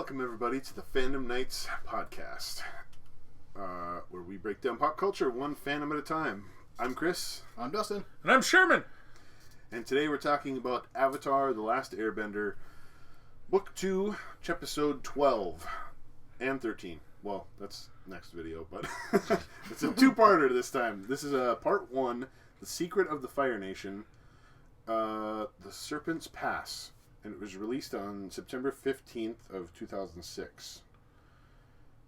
Welcome, everybody, to the Fandom Nights podcast, where we break down pop culture one fandom at a time. I'm Chris. I'm Dustin. And I'm Sherman. And today we're talking about Avatar: The Last Airbender, Book 2, Chepisode 12 and 13. Well, that's next video, but it's a two-parter this time. This is part 1, The Secret of the Fire Nation, The Serpent's Pass. And it was released on September 15th of 2006.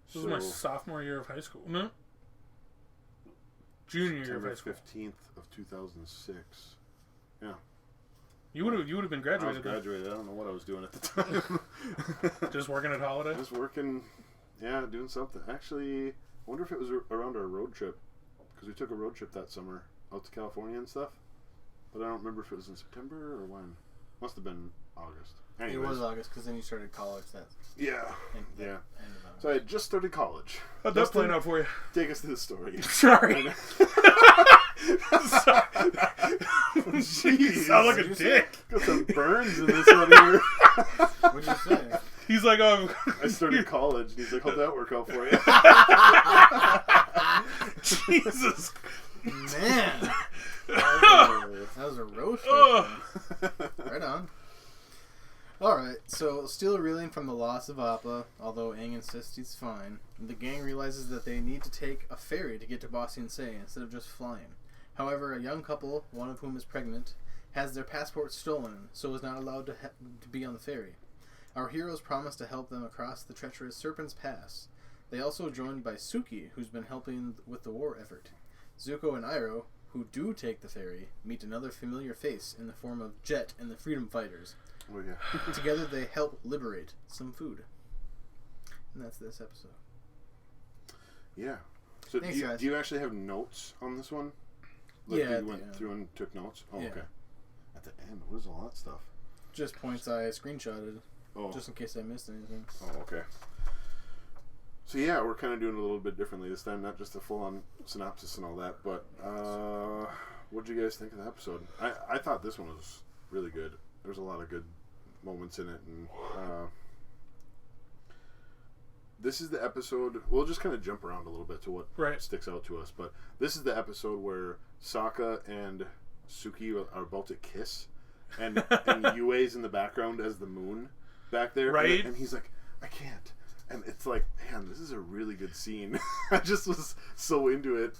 This was my sophomore year of high school. No? Junior year of high school. September 15th of 2006. Yeah. You would have been graduated. I was graduated. I don't know what I was doing at the time. Just working at Holiday? Just working, yeah, doing something. Actually, I wonder if it was around our road trip. Because we took a road trip that summer out to California and stuff. But I don't remember if it was in September or when. Must have been August. Anyways. It was August because then you started college. Yeah. So I had just stared college. How'd that plan out for you? Take us to the story. Sorry. Jeez, you sound like a dick. Got some burns in this one here. What'd you say? He's like, oh. I started college, and he's like, how'd that work out for you? Jesus. Man. That was a roast. Right on. Alright, so still reeling from the loss of Appa, although Aang insists he's fine, the gang realizes that they need to take a ferry to get to Ba Sing Se instead of just flying. However, a young couple, one of whom is pregnant, has their passport stolen, so is not allowed to be on the ferry. Our heroes promise to help them across the treacherous Serpent's Pass. They also joined by Suki, who's been helping with the war effort. Zuko and Iroh, who do take the ferry, meet another familiar face in the form of Jet and the Freedom Fighters. Oh, yeah. Together they help liberate some food. And that's this episode. Yeah. So Thanks, do you actually have notes on this one? Like Yeah. you went through and took notes? Oh, Yeah. okay. At the end, what is all that stuff? Just points I screenshotted. Oh. Just in case I missed anything. Oh, okay. So yeah, we're kind of doing it a little bit differently this time, not just a full-on synopsis and all that, but what did you guys think of the episode? I thought this one was really good. There was a lot of good moments in it, and this is the episode. We'll just kind of jump around a little bit to what sticks out to us, but this is the episode where Saka and Suki are about to kiss, and Yue's in the background as the moon back there, right? And he's like, I can't. And it's like, man, this is a really good scene. I just was so into it.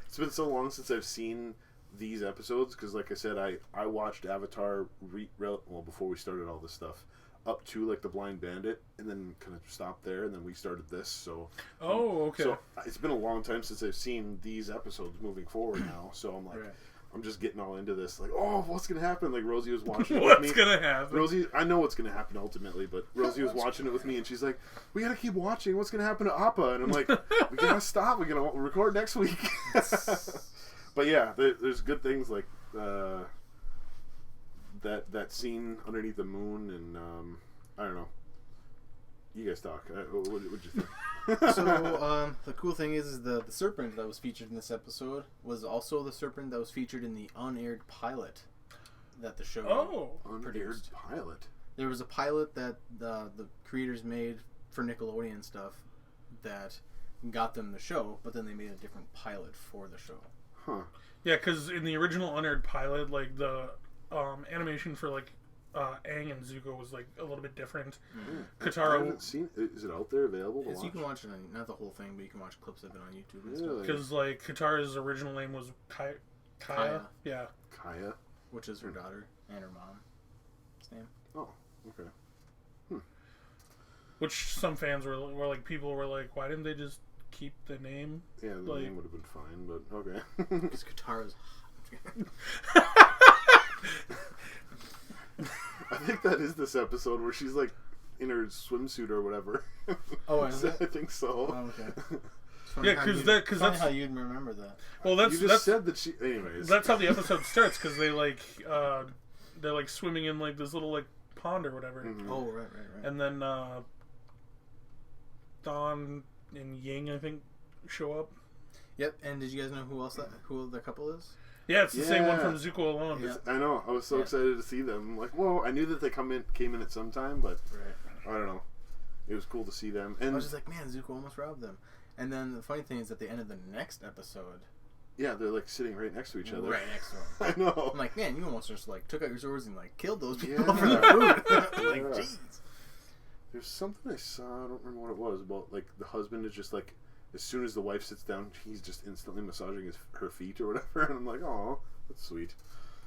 It's been so long since I've seen these episodes, because like I said, I watched Avatar before we started all this stuff, up to like the Blind Bandit, and then kind of stopped there, and then we started this. So okay. So it's been a long time since I've seen these episodes moving forward now. So I'm like, I'm just getting all into this. Like, oh, what's gonna happen? Like Rosie was watching it with me. What's gonna happen? Rosie, I know what's gonna happen ultimately, but Rosie was watching it with me, and she's like, "We gotta keep watching. What's gonna happen to Appa?" And I'm like, "We gotta stop. We're gonna record next week." But yeah, there's good things like that scene underneath the moon, and I don't know. You guys talk. What'd you think? So the cool thing is the serpent that was featured in this episode was also the serpent that was featured in the unaired pilot that the show produced. Unaired pilot? There was a pilot that the creators made for Nickelodeon stuff that got them the show, but then they made a different pilot for the show. Huh. Yeah, because in the original unaired pilot, like the animation for like Aang and Zuko was like a little bit different. I haven't seen. Is it out there available to watch? You can watch it on, not the whole thing, but you can watch clips of it on YouTube and Really? stuff. Because like Katara's original name was Kaya. Yeah. Kaya, which is her daughter and her mom's name. Oh, okay. Which some fans were like, people were like, why didn't they just keep the name? Yeah, the name would have been fine, but okay. Because Katara's I think that is this episode where she's like in her swimsuit or whatever. Oh, is it? I think so. Oh, okay. Yeah, because that's how you'd remember that. Well, you just said that she. Anyways, that's how the episode starts, because they like they're like swimming in like this little like pond or whatever. Mm-hmm. Oh, right. And then Dawn and Ying, I think, show up. Yep. And did you guys know who the couple is? Yeah, it's the same one from Zuko Alone. Yeah. I know. I was so excited to see them. I'm like, whoa! I knew that they came in at some time, but I don't know. it was cool to see them. I And was just like, man, Zuko almost robbed them. And then the funny thing is, at the end of the next episode, yeah, they're like sitting right next to each other. right next to him. I know. I'm like, man, you almost just like took out your swords and like killed those people Yeah. for the food. Like, Yeah. jeez. There's something I saw, I don't remember what it was, about like the husband is just like, as soon as the wife sits down, he's just instantly massaging her feet or whatever, and I'm like, oh, that's sweet.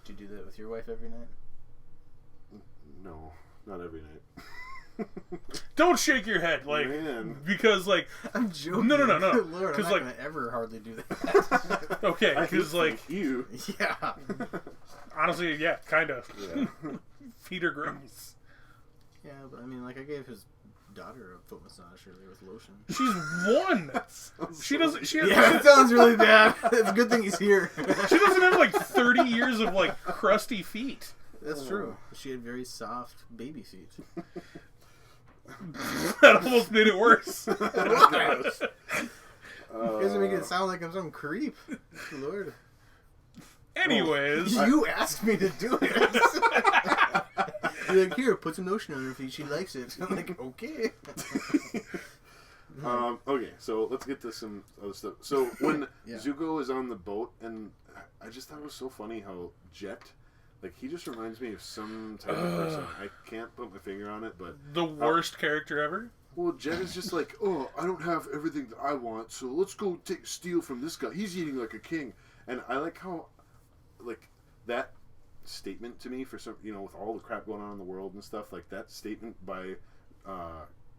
Do you do that with your wife every night? No, not every night. Don't shake your head, like, Man. because, like, I'm joking. No. Lord, I'm Because, not like, gonna ever hardly do that. okay, I because, hate like, you. Yeah. honestly, yeah, kind of. Yeah. Feet are gross. Yeah, but I mean, like, I gave his daughter a foot massage earlier with lotion. She's one. She doesn't. She has, Yeah, it sounds really bad. It's a good thing he's here. she doesn't have like 30 years of like crusty feet. That's true. She had very soft baby feet. That almost made it worse. What? You guys are making it sound like I'm some creep. Lord. Anyways, You asked me to do it. You're like, here, put some lotion on her feet. She likes it. I'm like, okay. Okay, so let's get to some other stuff. So when Yeah. Zuko is on the boat, and I just thought it was so funny how Jet, like, he just reminds me of some type of person. I can't put my finger on it, but the worst character ever. well, Jet is just like, oh, I don't have everything that I want, so let's go steal from this guy. He's eating like a king, and I like how, like, that statement to me for some, you know, with all the crap going on in the world and stuff, like that statement by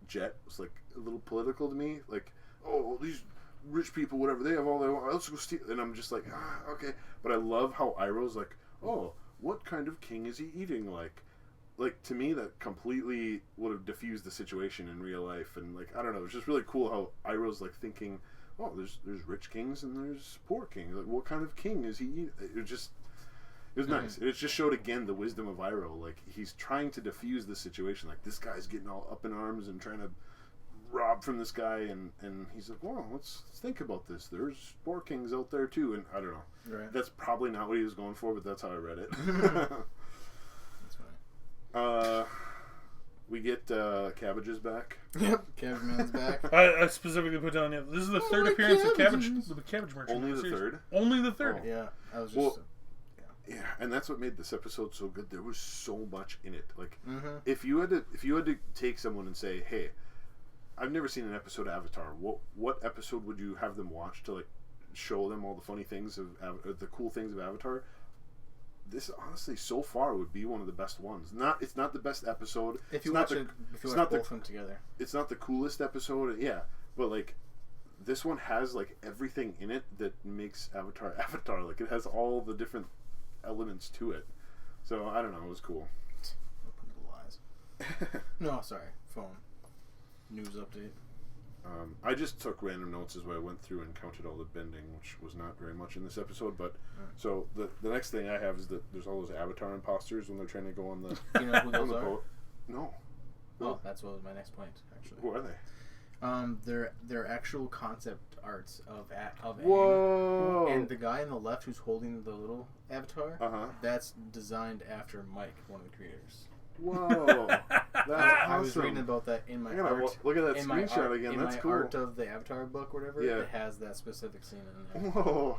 Jet was like a little political to me, like, oh, these rich people, whatever, they have all they want, let's go steal, and I'm just like, okay, but I love how Iroh's like, oh, what kind of king is he eating, like to me that completely would have diffused the situation in real life, and like, I don't know, it's just really cool how Iroh's like thinking, oh, there's rich kings and there's poor kings, like what kind of king is he eating? It was nice. It just showed again the wisdom of Iroh. Like, he's trying to defuse the situation. Like, this guy's getting all up in arms and trying to rob from this guy, and he's like, well, let's think about this. There's poor kings out there too, and I don't know. Right. That's probably not what he was going for, but that's how I read it. That's fine. We get Cabbages back. Yep, Cabbage Man's back. I specifically put down. Yeah, this is the third appearance of Cabbage Merchant. Only in the series. third? Only the third. Oh. Yeah, I was just... Well, yeah, and that's what made this episode so good. There was so much in it. Like, if you had to take someone and say, "Hey, I've never seen an episode of Avatar. What episode would you have them watch to like show them all the funny things of the cool things of Avatar?" This honestly, so far, would be one of the best ones. It's not the best episode. If you it's watch not it, if you it's watch not both of them together. It's not the coolest episode, yeah, but like this one has like everything in it that makes Avatar Avatar. Like, it has all the different elements to it. So I don't know, it was cool. Open little eyes. No, sorry. Phone. News update. I just took random notes as I went through and counted all the bending, which was not very much in this episode. But so the next thing I have is that there's all those Avatar imposters when they're trying to go on the Do you know who on those the are? boat. No. Oh, that's what was my next point, actually. Who are they? They're actual concept arts of Whoa! Aang. And the guy on the left who's holding the little avatar, Uh-huh. that's designed after Mike, one of the creators. Whoa! That's I was awesome. reading about that in my I gotta art. look at that in my screenshot art, again. in That's my cool. art of the Avatar book, or whatever. Yeah. It has that specific scene in there. Whoa!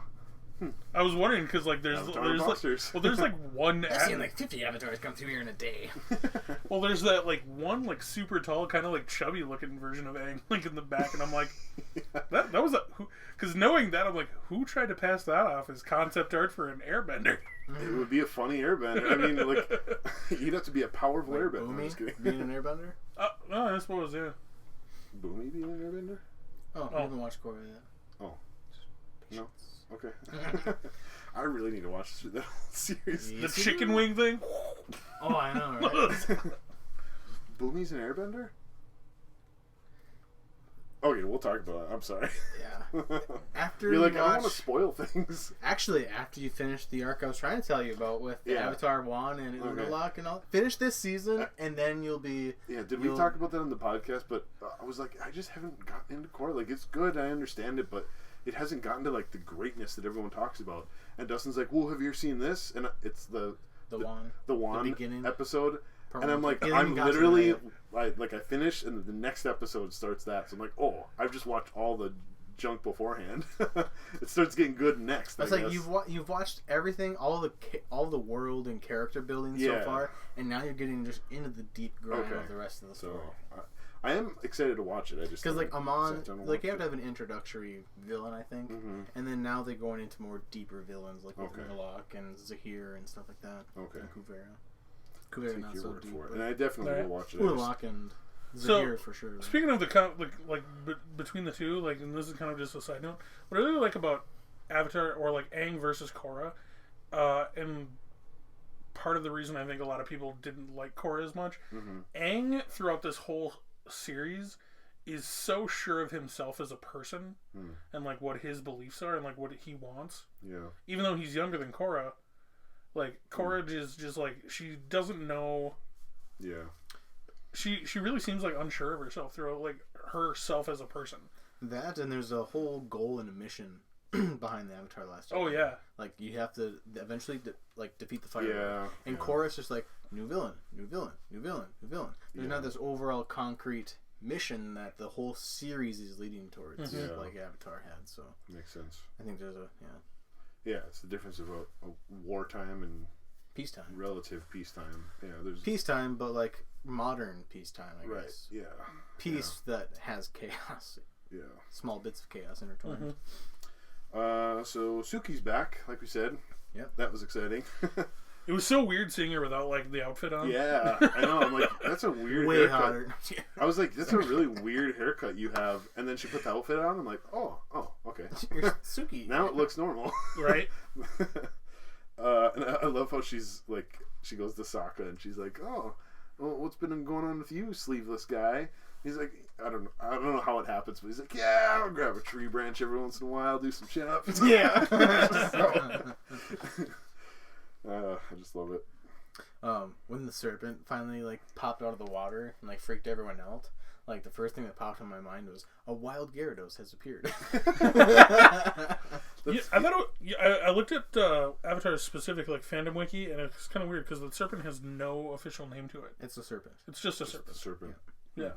I was wondering because like there's Avatar imposters. there's like one. I've seen like 50 avatars come through here in a day. Well, there's that like one like super tall, kind of like chubby looking version of Aang like in the back, and I'm like, that was a who? Because knowing that, I'm like, who tried to pass that off as concept art for an Airbender? It would be a funny airbender. I mean, like, you'd have to be a powerful Like airbender. I'm just Boomy kidding. being an airbender? No, I suppose yeah. Boomy being an airbender? Oh, I haven't watched Korra yet. Oh. No? Okay. I really need to watch that whole series. The chicken wing thing. Oh, I know, right? Boomy's an airbender? Okay, we'll talk about it. I'm sorry. Yeah. After You're like, you I don't want to watch... spoil things. Actually, after you finish the arc I was trying to tell you about with Yeah. Avatar 1 and Okay. Urgalok and all, finish this season and then you'll be... Yeah, did we talk about that on the podcast? But I was like, I just haven't gotten into Korra. Like, it's good, I understand it, but it hasn't gotten to, like, the greatness that everyone talks about. And Dustin's like, well, have you ever seen this? And it's the Wan. Wan beginning. episode. Part And I'm one. like, You I'm haven't got to literally that I finish, and the next episode starts that. So I'm like, oh, I've just watched all the junk beforehand. It starts getting good next. It's like you've watched everything, all the world and character building so far, and now you're getting just into the deep grind of the rest of the story. So, I am excited to watch it. I just because like Amon, like you have to have an introductory villain, I think, and then now they're going into more deeper villains like with Murloc and Zahir and stuff like that. Okay. And Kuvera not so deep. And I definitely will watch it. Murloc and Zahir for sure. Speaking of the kind of like between the two, like, and this is kind of just a side note, what I really like about Avatar or like Aang versus Korra, and part of the reason I think a lot of people didn't like Korra as much, Aang throughout this whole series is so sure of himself as a person and like what his beliefs are and like what he wants. Yeah. Even though he's younger than Korra, like Korra is just like she doesn't know. Yeah. She really seems like unsure of herself throughout like herself as a person. That and there's a whole goal and a mission behind the Avatar last year. Oh yeah. Like you have to eventually defeat the fire. Yeah. And Korra's just like new villain. There's not this overall concrete mission that the whole series is leading towards, like Avatar had. So makes sense. I think there's a Yeah, it's the difference of a wartime and peacetime. Relative peacetime. Yeah, there's peacetime, but like modern peacetime, I guess. Yeah. Peace that has chaos. Yeah. Small bits of chaos intertwined. So Suki's back, like we said. Yep. That was exciting. It was so weird seeing her without like the outfit on. Yeah, I know. I'm like, that's a weird haircut. Hotter. I was like, that's a really weird haircut you have. And then she put the outfit on. I'm like, oh, okay. You're Suki. Now it looks normal. Right. And I love how she's like, she goes to Saka and she's like, oh, well, what's been going on with you, sleeveless guy? He's like, I don't know how it happens, but he's like, yeah, I'll grab a tree branch every once in a while, do some chin-ups. Yeah. I just love it. When the serpent finally like popped out of the water and like freaked everyone out, like the first thing that popped in my mind was a wild Gyarados has appeared. Yeah, I thought I looked at Avatar's specific like fandom wiki, and it's kind of weird because the serpent has no official name to it. It's a serpent. It's just a serpent. Serpent. Yeah.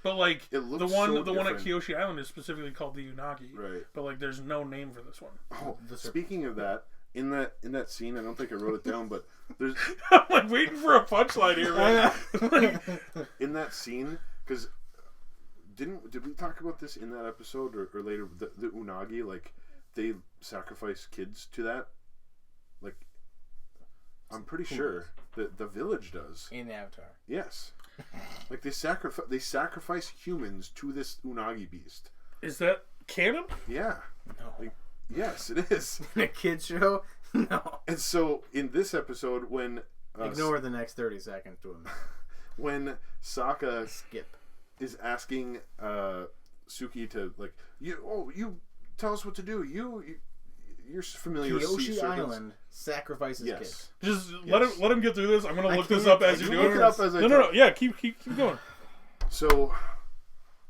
But like the one at Kyoshi Island is specifically called the Unagi. Right. But like there's no name for this one. Oh, speaking of that. In that scene, I don't think I wrote it down, but there's. I'm like waiting for a punchline here, man. In that scene, because did we talk about this in that episode or later? The Unagi, like they sacrifice kids to that. Like, I'm pretty sure that the village does in Avatar. Yes, like they sacrifice humans to this Unagi beast. Is that canon? Yeah. No. Like, yes, it is. In a kid's show? No. And so, in this episode, when... ignore the next 30 seconds to him. When Saka is asking Suki to, like, you tell us what to do. You're familiar with sea serpents. Island sacrifices kids. Just let him get through this. I'm going to look this up as you do it. No. Yeah, keep going. So,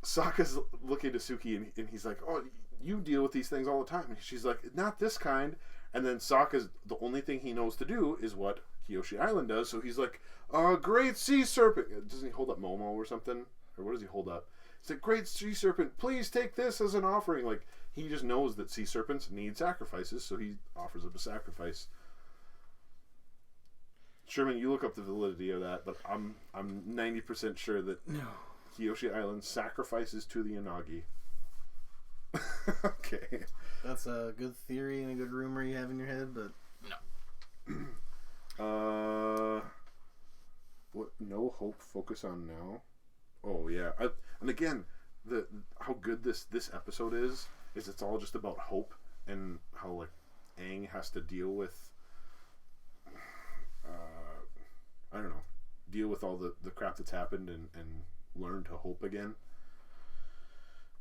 Sokka's looking to Suki, and he's like, oh... You deal with these things all the time. And she's like, not this kind. And then Sokka's the only thing he knows to do is what Kyoshi Island does. So he's like, great sea serpent. Doesn't he hold up Momo or something? Or what does he hold up? He's like, great sea serpent, please take this as an offering. Like, he just knows that sea serpents need sacrifices, so he offers up a sacrifice. Sherman, you look up the validity of that, but I'm 90% sure that Kyoshi Island sacrifices to the Unagi. Okay. That's a good theory and a good rumor you have in your head, but no. What? No hope. Focus on now. Oh yeah. And again, how good this episode is it's all just about hope and how like Aang has to deal with. I don't know. Deal with all the crap that's happened and learn to hope again.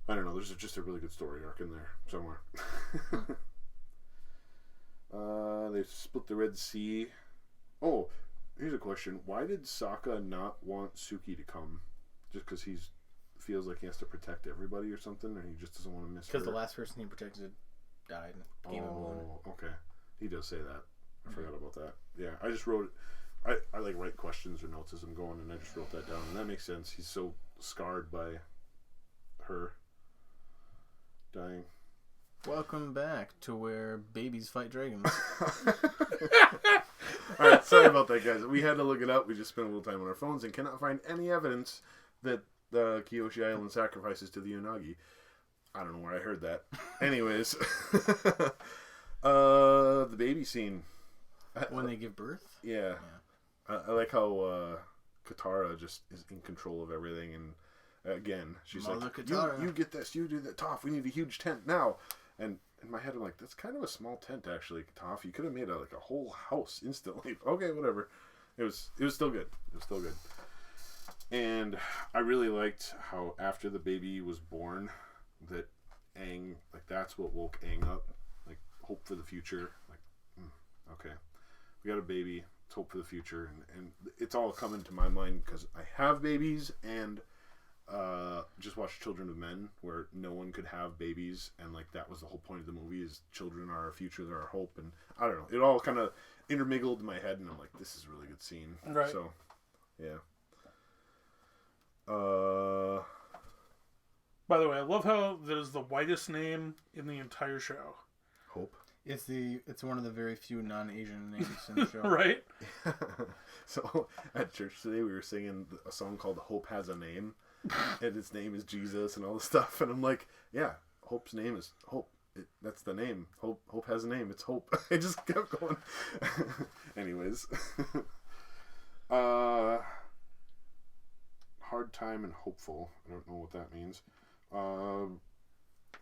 I don't know. There's just a really good story arc in there somewhere. They split the Red Sea. Oh, here's a question. Why did Saka not want Suki to come? Just because he feels like he has to protect everybody or something? Or he just doesn't want to miss her? Because the last person he protected died. Okay. He does say that. I forgot about that. Yeah, I just wrote it. I like write questions or notes as I'm going, and I just wrote that down, and that makes sense. He's so scarred by her dying. Welcome back to where babies fight dragons. Alright, sorry about that, guys. We had to look it up. We just spent a little time on our phones and cannot find any evidence that the Kyoshi Island sacrifices to the Unagi. I don't know where I heard that. Anyways. The baby scene. When they give birth? Yeah. I like how Katara just is in control of everything, and again, she's Mother like, Katara. you get this, you do that, Toph, we need a huge tent now. And in my head, I'm like, that's kind of a small tent, actually, Toph. You could have made a whole house instantly. Okay, whatever. It was still good. It was still good. And I really liked how after the baby was born, that Aang, like, that's what woke Aang up. Like, hope for the future. Like, okay, we got a baby. Let's hope for the future. And it's all coming to my mind because I have babies, and just watched Children of Men, where no one could have babies, and like that was the whole point of the movie, is children are our future, they're our hope. And I don't know, it all kind of intermingled in my head, and I'm like, this is a really good scene. Right. So yeah. By the way, I love how there's the whitest name in the entire show. Hope. It's one of the very few non-Asian names in the show. Right? So at church today we were singing a song called Hope Has a Name, and its name is Jesus and all this stuff, and I'm like, yeah, Hope's name is Hope. That's the name. Hope has a name. It's Hope. I just kept going. Anyways. Hard time and hopeful. I don't know what that means.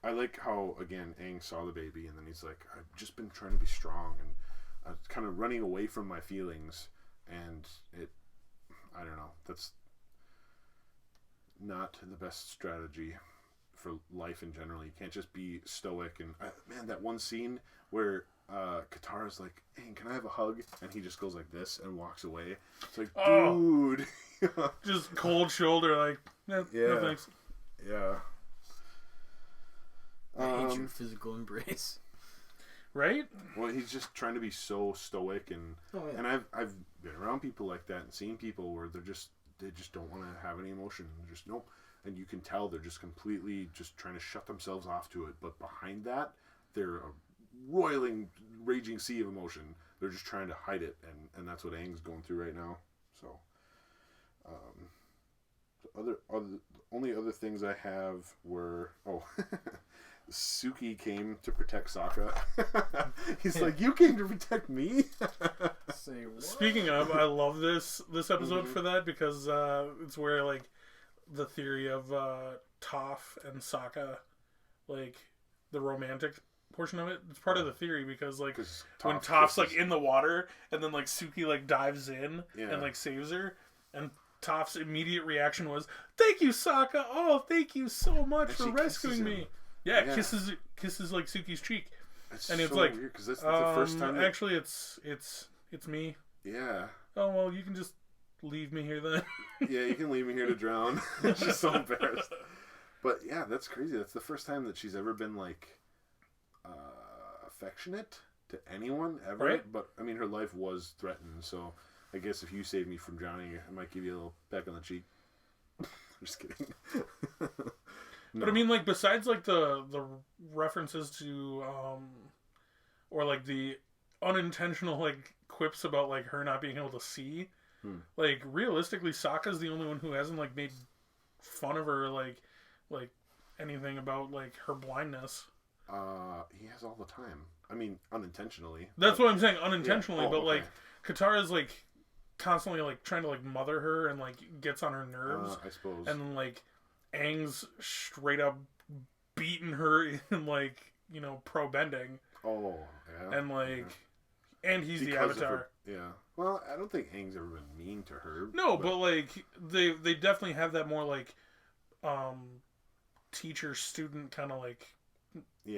I like how, again, Aang saw the baby, and then he's like, I've just been trying to be strong, and kind of running away from my feelings, and I don't know, that's not the best strategy for life in general. You can't just be stoic, and man, that one scene where Katara's like, Aang, can I have a hug? And he just goes like this and walks away. It's like, dude. Just cold shoulder, like, no thanks. Yeah. I hate your physical embrace. Right? Well, he's just trying to be so stoic, and and I've been around people like that and seen people where they just don't want to have any emotion. They're just nope, and you can tell they're just completely just trying to shut themselves off to it. But behind that, they're a roiling, raging sea of emotion. They're just trying to hide it, and that's what Aang's going through right now. So, the only other things I have were Suki came to protect Saka. He's like, you came to protect me? Say what? Speaking of, I love this episode for that, because it's where, like, the theory of Toph and Sokka, like, the romantic portion of it, it's part of the theory, because, like, when Toph's like in the water, and then, like, Suki, like, dives in and, like, saves her, and Toph's immediate reaction was, thank you, Sokka! Oh, thank you so much for rescuing me! Yeah, kisses like Suki's cheek, and it's so like, weird, because that's the first time. Actually, it's me. Yeah. Oh well, you can just leave me here then. Yeah, you can leave me here to drown. She's so embarrassed. But yeah, that's crazy. That's the first time that she's ever been like affectionate to anyone ever. Right. But I mean, her life was threatened, so I guess if you saved me from drowning, I might give you a little peck on the cheek. Just kidding. No. But I mean, like, besides like the references to or like the unintentional like quips about like her not being able to see, like realistically, Sokka's the only one who hasn't like made fun of her like anything about like her blindness. He has all the time. I mean, unintentionally. That's what I'm saying, unintentionally. Yeah. But like Katara's like constantly like trying to like mother her and like gets on her nerves. I suppose. And then like Aang's straight up beating her in like, you know, pro bending. Oh, yeah. And like, and he's because the Avatar. Yeah. Well, I don't think Aang's ever been mean to her. No, but like they definitely have that more like teacher student kind of like,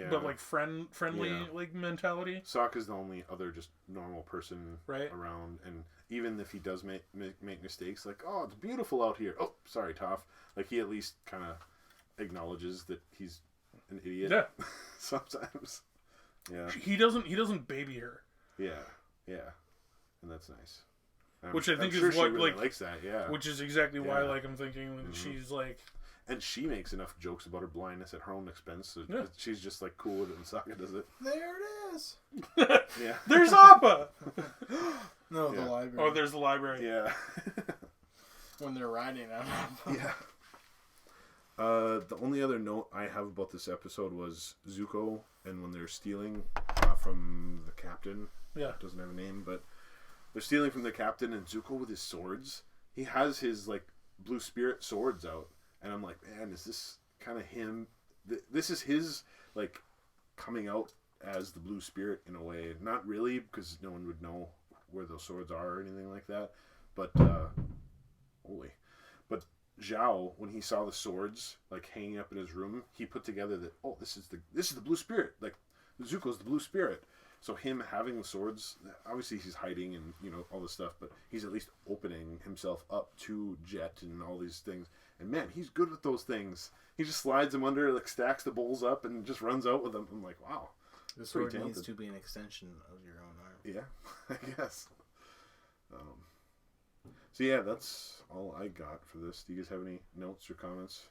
but like friendly like mentality. Sokka's the only other just normal person around, and even if he does make mistakes, like, oh, it's beautiful out here. Oh, sorry, Toph. Like, he at least kind of acknowledges that he's an idiot. Yeah. Sometimes. Yeah. He doesn't baby her. Yeah. Yeah. And that's nice. which I think I'm sure is what she really like likes that. Yeah, which is exactly why Yeah. like I'm thinking that she's like, and she makes enough jokes about her blindness at her own expense. So Yeah. she's just like cool with it, and Saka does it. There it is. Yeah. there's Appa. No, Yeah. the library. Oh, there's the library. Yeah. When they're riding out. Yeah. The only other note I have about this episode was Zuko, and when they're stealing from the captain. Yeah. Doesn't have a name, but they're stealing from the captain, and Zuko with his swords. He has his like blue spirit swords out, and I'm like, man, is this kind of him? This is his like coming out as the blue spirit in a way. Not really, because no one would know where those swords are or anything like that. But but Zhao, when he saw the swords like hanging up in his room, he put together that, oh, this is the blue spirit. Like Zuko's the blue spirit. So him having the swords, obviously he's hiding and all this stuff, but he's at least opening himself up to Jet and all these things. And man, he's good with those things. He just slides them under, like stacks the bowls up, and just runs out with them. I'm like, wow. The sword needs to be an extension of your own arm. Yeah, I guess. So yeah, that's all I got for this. Do you guys have any notes or comments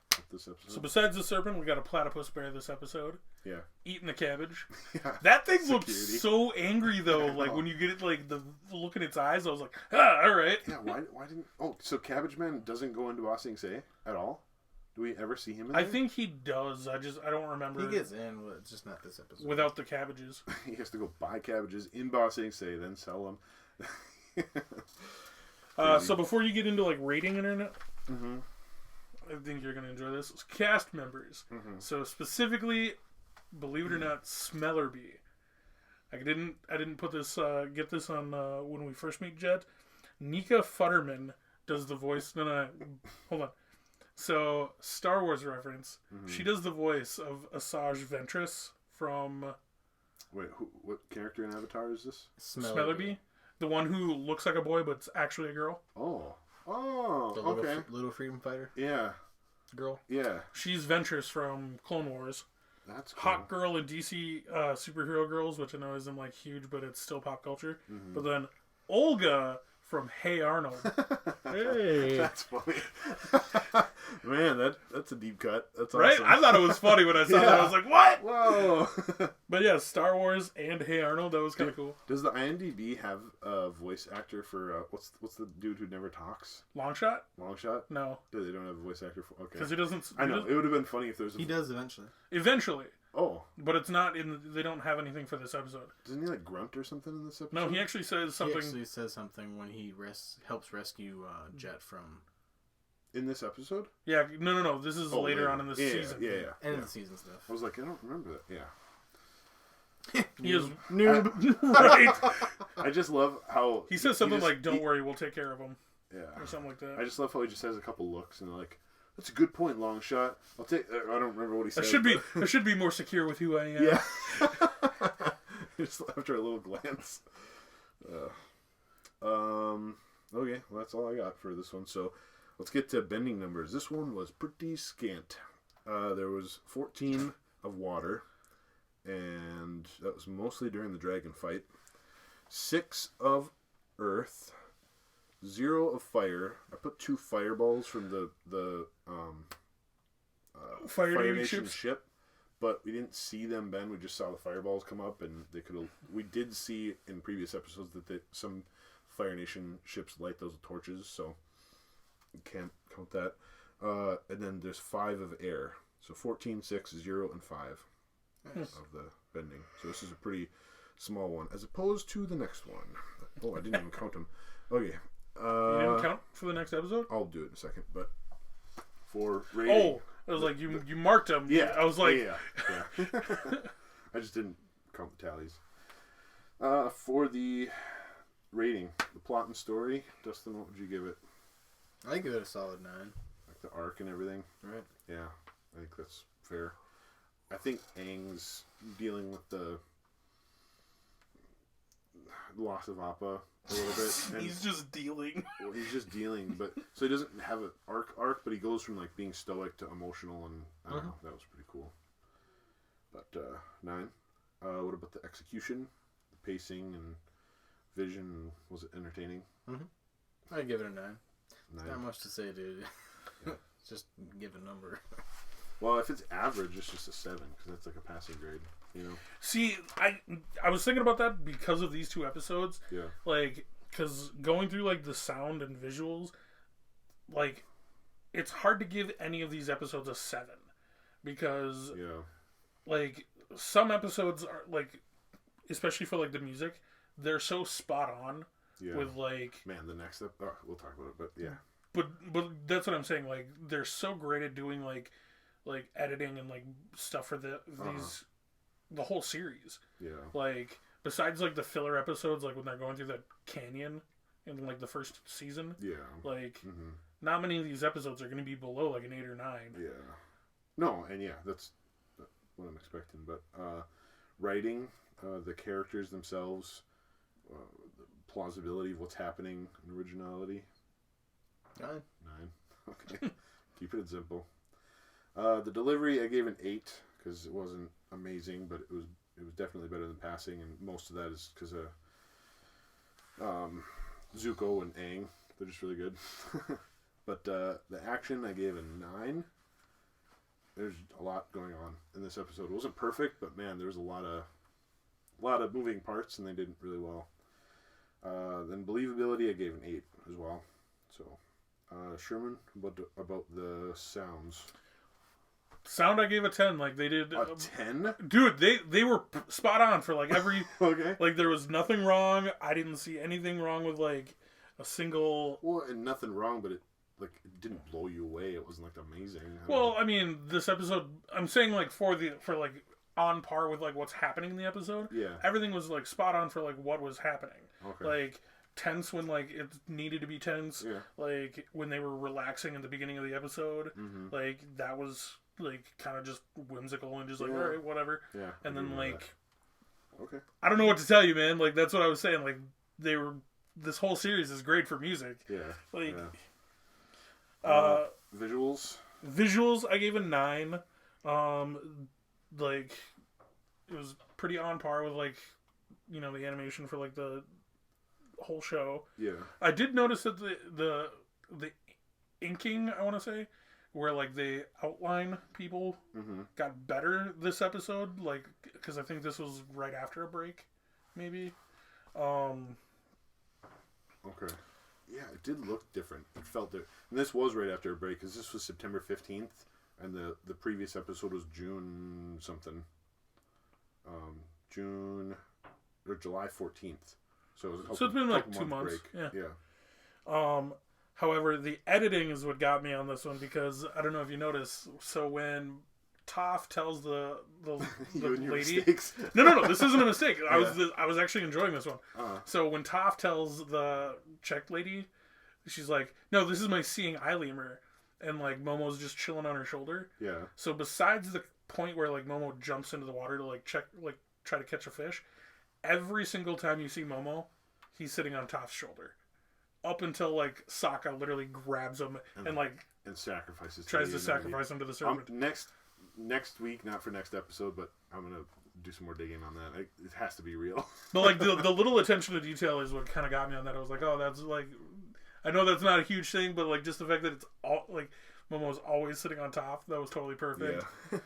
with this episode? So besides the serpent, we got a platypus bear this episode. Yeah. Eating the cabbage. Yeah. That thing Security. looks so angry though. Like when you get it, like the look in its eyes, I was like, all right. Yeah. Why didn't? Oh, so Cabbage Man doesn't go into Ba Sing Se at all? Do we ever see him in I there? think he does. I don't remember. He gets in, but it's just not this episode. Without the cabbages. He has to go buy cabbages in Ba Sing Se, then sell them. So before you get into like rating internet, Mm-hmm. I think you're gonna enjoy this. Cast members. Mm-hmm. So specifically, believe it or not, Smellerby. I didn't put this get this on when we first meet Jet. Nika Futterman does the voice. No, hold on. So Star Wars reference. Mm-hmm. She does the voice of Asajj Ventress from Wait, what character in Avatar is this? Smellerby. The one who looks like a boy but it's actually a girl. Oh, The okay. little freedom fighter Yeah, girl. yeah. She's Ventress from Clone Wars. That's cool. Hot girl in DC superhero girls, which I know isn't like huge, but it's still pop culture. Mm-hmm. But then Olga from Hey Arnold. Hey. That's funny. Man, that's a deep cut. That's awesome. Right? I thought it was funny when I saw that. I was like, what? Whoa. But yeah, Star Wars and Hey Arnold, that was kind of cool. Does the IMDb have a voice actor for what's the dude who never talks? Longshot? Longshot? No. No, they don't have a voice actor for. Okay. Because he doesn't. I know it would have been funny if there's. He does eventually. Eventually. Oh, But it's not in. They don't have anything for this episode. doesn't he like grunt or something in this episode? No, he actually says something. He actually says something when he helps rescue Jet from in this episode. Yeah, no. This is later on in the season. Yeah. end of the season stuff. I was like, I don't remember that. Yeah. He is noob. right. I just love how He says something like, "Don't worry, we'll take care of him," Yeah. or something like that. I just love how he just has a couple looks and they're like, "That's a good point, long shot. I'll take." I don't remember what he said. I should be more secure with who I am. Yeah. Just after a little glance. Okay, well, that's all I got for this one. So let's get to bending numbers. This one was pretty scant. There was 14 of water, and that was mostly during the dragon fight. 6 of earth, 0 of fire. I put 2 fireballs from the Fire Nation ship, but we didn't see them bend. We just saw the fireballs come up, and they could have. We did see in previous episodes that some Fire Nation ships light those torches, so you can't count that. And then there's 5 of air, so 14, 6, 0, and 5 of the bending. So this is a pretty small one, as opposed to the next one. Oh, I didn't even count them. Okay. You didn't count for the next episode? I'll do it in a second, but for rating. Oh, I was like, you marked them. Yeah. I was like, yeah. I just didn't count the tallies. For the rating, the plot and story, Dustin, what would you give it? I give it a solid 9. Like the arc and everything? Right. Yeah, I think that's fair. I think Aang's dealing with the loss of Appa a little bit. And he's just dealing. well, he's just dealing, but so he doesn't have an arc, but he goes from like being stoic to emotional, and I don't know, that was pretty cool. But 9. What about the execution, the pacing, and vision, was it entertaining? I'd give it a 9. 9. Not much to say, dude. Just give a number. Well, if it's average, it's just a 7 because that's like a passing grade, you know. See, I was thinking about that because of these 2 episodes. Yeah. Like, because going through like the sound and visuals, like, it's hard to give any of these episodes a 7 because, like, some episodes are like, especially for like the music, they're so spot on with like. Man, the next we'll talk about it, but yeah. But that's what I'm saying. Like, they're so great at doing like editing and like stuff for the whole series. Yeah. Like, besides like the filler episodes, like when they're going through that canyon in like the first season. Yeah. Like, not many of these episodes are going to be below like an 8 or 9. Yeah. No, and that's what I'm expecting. But writing, the characters themselves, the plausibility of what's happening, and originality. 9. Okay. Keep it simple. The delivery, I gave an 8 because it wasn't amazing, but it was definitely better than passing, and most of that is because of Zuko and Aang. They're just really good. But the action, I gave a 9. There's a lot going on in this episode. It wasn't perfect, but man, there was a lot of moving parts, and they did really well. Then believability, I gave an 8 as well. So. Sherman, about the sounds. Sound, I gave a 10. Like, they did a 10, dude. They were spot on for like every. Okay. Like, there was nothing wrong. I didn't see anything wrong with like a single. Well, and nothing wrong, but it didn't blow you away. It wasn't like amazing. I mean, this episode. I'm saying like for like on par with like what's happening in the episode. Yeah. Everything was like spot on for like what was happening. Okay. Like. Tense when like it needed to be tense. Yeah. Like when they were relaxing at the beginning of the episode. Like that was like kind of just whimsical and just like all right, whatever. Yeah. And then like, okay, I don't know what to tell you, man. Like that's what I was saying. Like this whole series is great for music. Yeah. Like, visuals, I gave a 9. Like it was pretty on par with like, you know, the animation for like the whole show. Yeah. I did notice that the inking, I want to say, where like they outline people got better this episode, like because I think this was right after a break, maybe. Okay. Yeah, it did look different. It felt different. And this was right after a break because this was September 15th, and the previous episode was June something. June or July 14th. So it's been like 2 months. Break. Yeah. However, the editing is what got me on this one because I don't know if you noticed. So when Toph tells the lady, no, this isn't a mistake. I was actually enjoying this one. So when Toph tells the Czech lady, she's like, "No, this is my seeing eye lemur," and like Momo's just chilling on her shoulder. Yeah. So besides the point where like Momo jumps into the water to like try to catch a fish. Every single time you see Momo, he's sitting on Toph's shoulder. Up until, like, Saka literally grabs him and sacrifices. Tries to sacrifice him to the serpent. Next week, not for next episode, but I'm going to do some more digging on that. It has to be real. But, like, the little attention to detail is what kind of got me on that. I was like, oh, that's, like... I know that's not a huge thing, but, like, just the fact that it's all, like, Momo's always sitting on Toph, that was totally perfect. Yeah.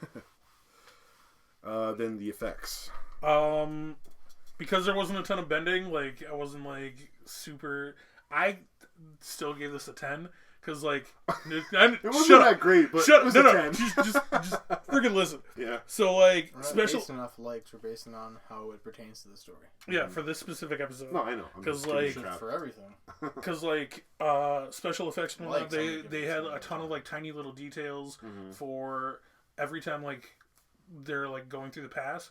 Then the effects. Because there wasn't a ton of bending, like, I wasn't, like, super... I still gave this a 10, because, like... it wasn't that great, but it was a 10. Just freaking listen. Yeah. So, like, we're not basing off likes, we're basing on how it pertains to the story. Yeah, for this specific episode. No, I know. Because, like... For everything. Because, like, special effects and all that, they had a ton of, like, tiny little details for every time, like, they're, like, going through the pass.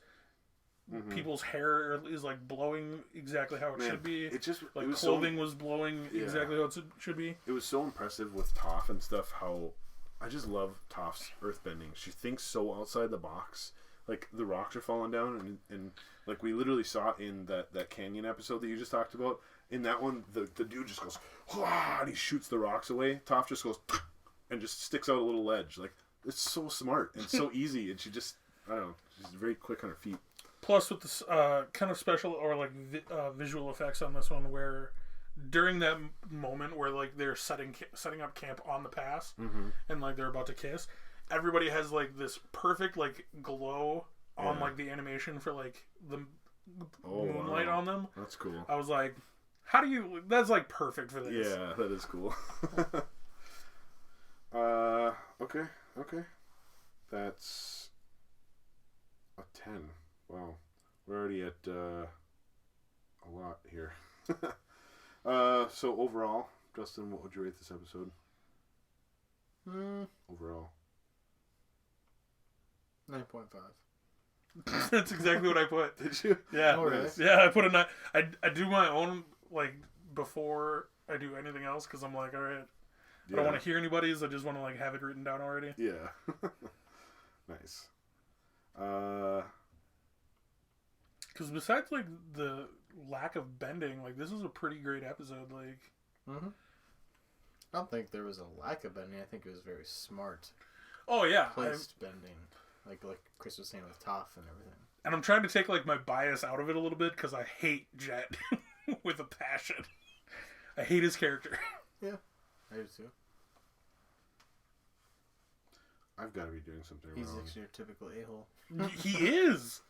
People's hair is like blowing exactly how it should be. It just like clothing was blowing exactly how it should be. It was so impressive with Toph and stuff. How I just love Toph's earthbending. She thinks so outside the box. Like the rocks are falling down, and like we literally saw in that canyon episode that you just talked about. In that one, the dude just goes, and he shoots the rocks away. Toph just goes and just sticks out a little ledge. Like it's so smart and so easy, and she just I don't know. She's very quick on her feet. Plus with this kind of special or like visual effects on this one, where during that moment where like they're setting up camp on the pass and like they're about to kiss, everybody has like this perfect like glow on like the animation for like the moonlight on them. That's cool. I was like, how do you? That's like perfect for this. Yeah, that is cool. Okay. That's a 10. Wow, we're already at a lot here. So overall, Justin, what would you rate this episode? Overall, 9.5. That's exactly what I put. did you? Yeah. Oh, really? Yeah, I put a 9. I do my own like before I do anything else because I'm like, all right, I don't want to hear anybody's. I just want to like have it written down already. Yeah. Nice. Because besides like the lack of bending, like this is a pretty great episode. Like, I don't think there was a lack of bending. I think it was very smart. oh yeah, Placed bending, like Chris was saying with Toph and everything. and I'm trying to take like my bias out of it a little bit because I hate Jet with a passion. I hate his character. Yeah, I do too. I've got to be doing something He's wrong. actually your typical a-hole. He is.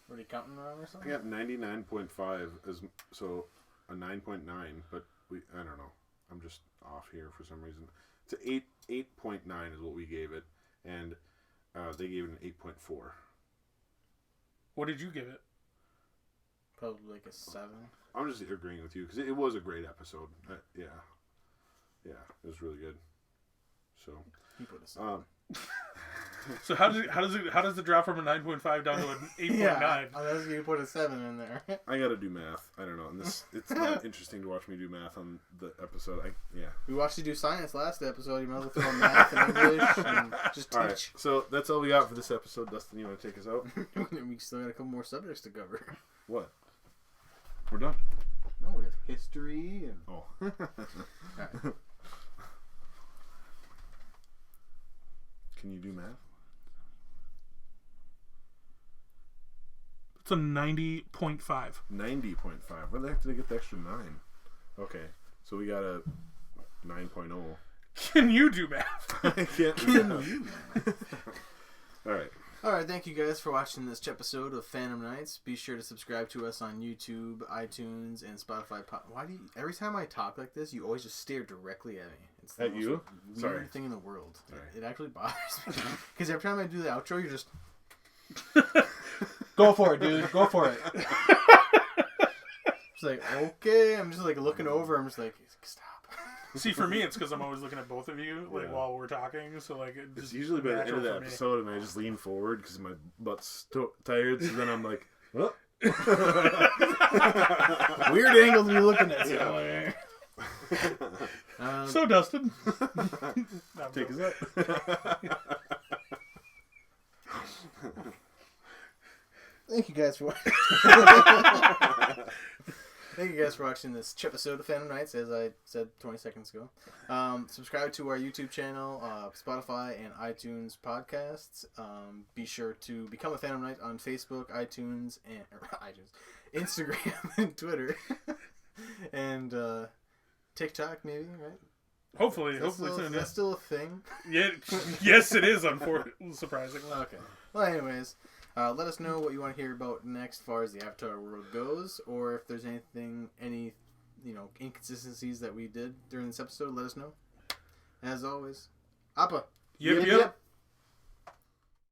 Were you counting wrong or I something? got 99.5 as so a 9.9, but I don't know. I'm just off here for some reason. It's a 8.9 is what we gave it, and they gave it an 8.4. What did you give it? Probably like a 7. I'm just agreeing with you because it was a great episode. Yeah, it was really good. So He put a 7. So how does it drop from a 9.5 down to an 8.9? Yeah, unless you put a 7 in there. I got to do math. I don't know, and it's not interesting to watch me do math on the episode. We watched you do science last episode. You might as well throw math and English and just teach. All right, so that's all we got for this episode. Dustin, you want to take us out? We still got a couple more subjects to cover. What? We're done. No, we have history and... Oh. Right. Can you do math? It's a 90.5. 90.5. Where the heck did I get the extra 9? Okay, so we got a 9.0. Can you do math? I can't do math. Alright. Alright, thank you guys for watching this episode of Phantom Nights. Be sure to subscribe to us on YouTube, iTunes, and Spotify. Why do you... Every time I talk like this, you always just stare directly at me. It's the At you? weird Sorry. thing in the world. Sorry. It actually bothers me. Because every time I do the outro, you're just... Go for it, dude. Go for it. It's like, okay. I'm just like looking over. I'm just like, stop. See, for me, it's because I'm always looking at both of you, like while we're talking. So like, It's usually by the end of the episode, and I just lean forward because my butt's tired. So then I'm like, oh. Weird angle to be looking at somewhere. So Dustin, Take us out. Thank you guys for Thank you guys for watching this episode of Phantom Nights, as I said 20 seconds ago. Subscribe to our YouTube channel, Spotify, and iTunes podcasts. Be sure to become a Phantom Knight on Facebook, iTunes, Instagram, and Twitter, and TikTok, maybe, right? hopefully soon. That's still a thing. Yeah, yes, it is. Surprisingly. Okay. Well, anyways. Let us know what you want to hear about next, as far as the Avatar world goes, or if there's any inconsistencies that we did during this episode. Let us know. As always, Appa. Yep.